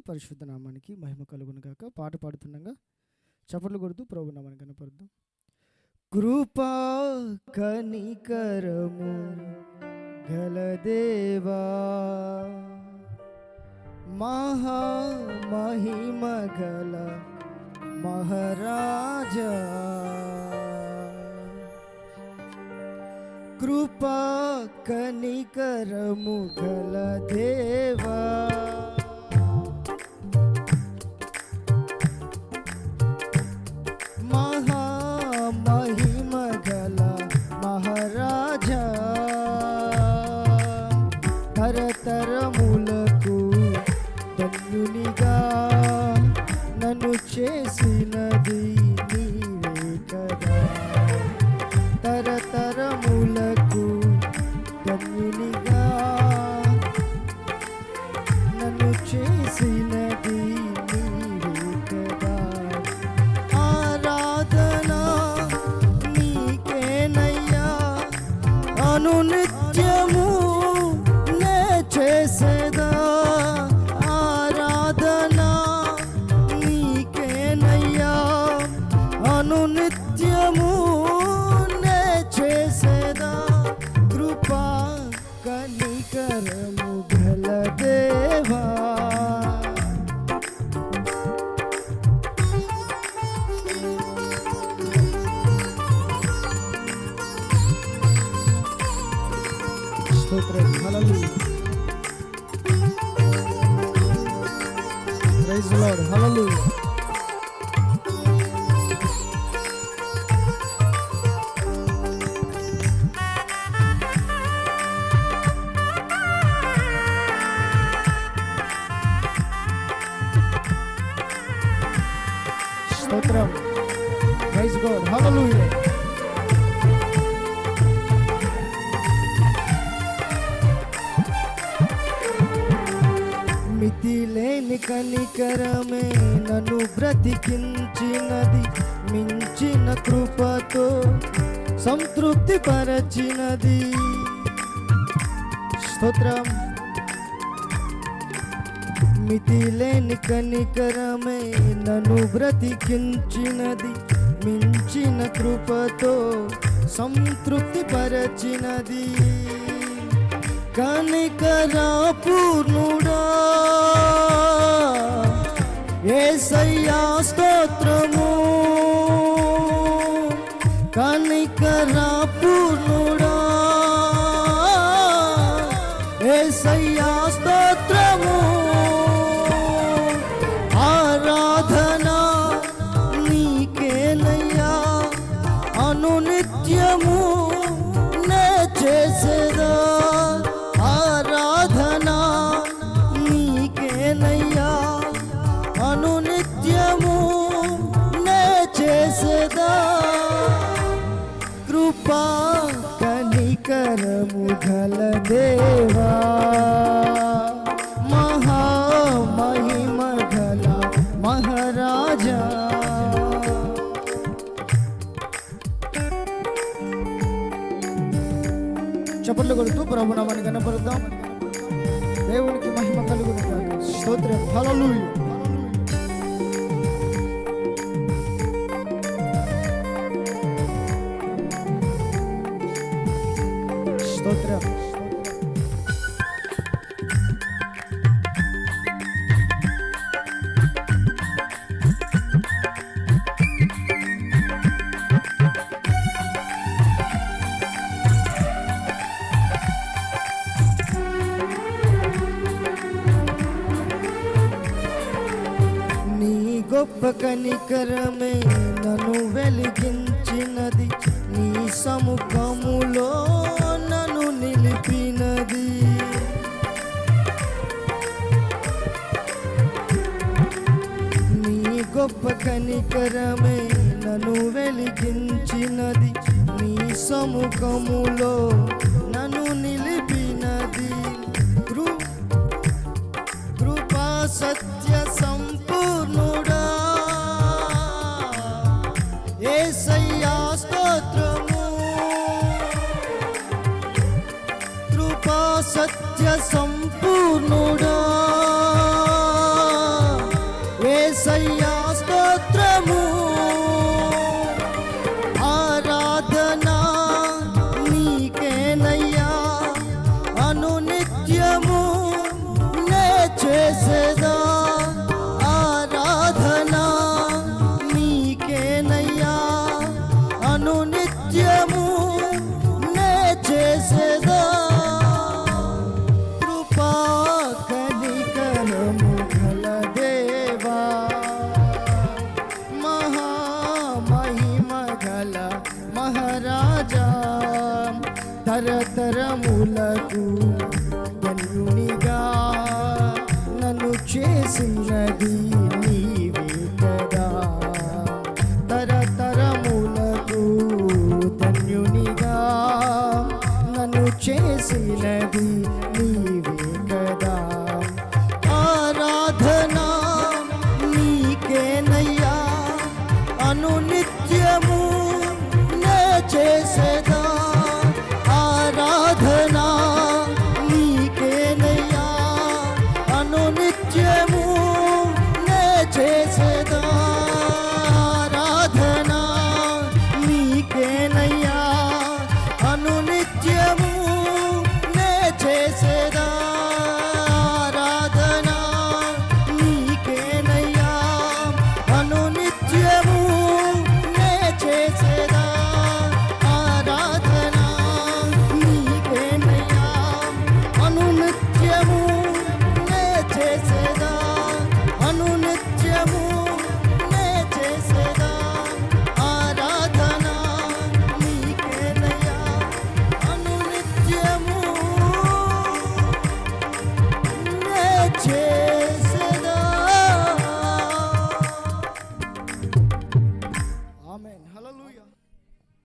పరిశుద్ధ నామానికి మహిమ కలుగును గాక. పాట పాడుతుండగా చప్పట్లు కొడుతూ ప్రభు నామాన్ని కనపరుద్దాం. కృపా కనికరము గల దేవా, మహా మహిమ గల మహారాజా, కృపా కనికరము గల దేవా, మహా మహిమ గల మహారాజా, తరతరములకు ధన్యునిగా నన్ను చేసినది నీవే కదా. తరతరములకు ధన్యునిగా నన్ను చేసినది నీవే కదా. ఆరాధన నీకేనయ్యా, అనునిత్యము నే చేసేదా. ఆరాధన నీకేనయ్యా, అనునిత్యము నే చేసేదా. కృపా కనికరము గల దేవా, స్తోత్రం. Hallelujah, praise the Lord. Hallelujah. స్తోత్రం. Praise God. హల్లెలూయా. మితిలేని కనికరమే నన్ను బ్రతికించినది, మించిన కృపతో సంతృప్తి పరచినది. స్తోత్రం. మితిలేని కనికరమే నన్ను బ్రతికించినది, మించిన కృపతో సంతృప్తి పరచినది. కనికరా పూర్ణుడా యేసయ్యా స్తోత్రము. కనికరా పూర్ణుడా యేసయ్యా స్తోత్రము. ఆరాధన నీకేనయ్యా, అనునిత్యము నే చేసేదా. ఆరాధన నీకేనయ్యా, అనునిత్యము నే చేసేదా. కృపా కనికరము గల దేవా, మహా మహిమ గల మహారాజా, చప్పట్లు కొడుతూ ప్రభు నామాన్ని కనపరుద్దాం. దేవునికి మహిమ కలుగును గాక. స్తోత్రం. హల్లెలూయా. స్తోత్రం. గొప్ప కనికరమే నన్ను వెలిగించినది, నీ సముఖములో నన్ను నిలిపినది. నీ గొప్ప కనికరమే నన్ను వెలిగించినది, నీ సముఖములో నన్ను నిలిపినది. కృపా సత్య సంపూర్ణుడా యేసయ్యా స్తోత్రము. కృపా సత్య సంపూర్ణుడా తరతరములకు ధన్యునిగా నన్ను చేసినది నీవే కదా. తరతరములకు ధన్యునిగా నన్ను చేసినది నీవే కదా. ఆరాధన నీకేనయ్యా అనునిత్యము నే చేసేదా. ఆరాధన నీకేనయ్యా అనునిత్యము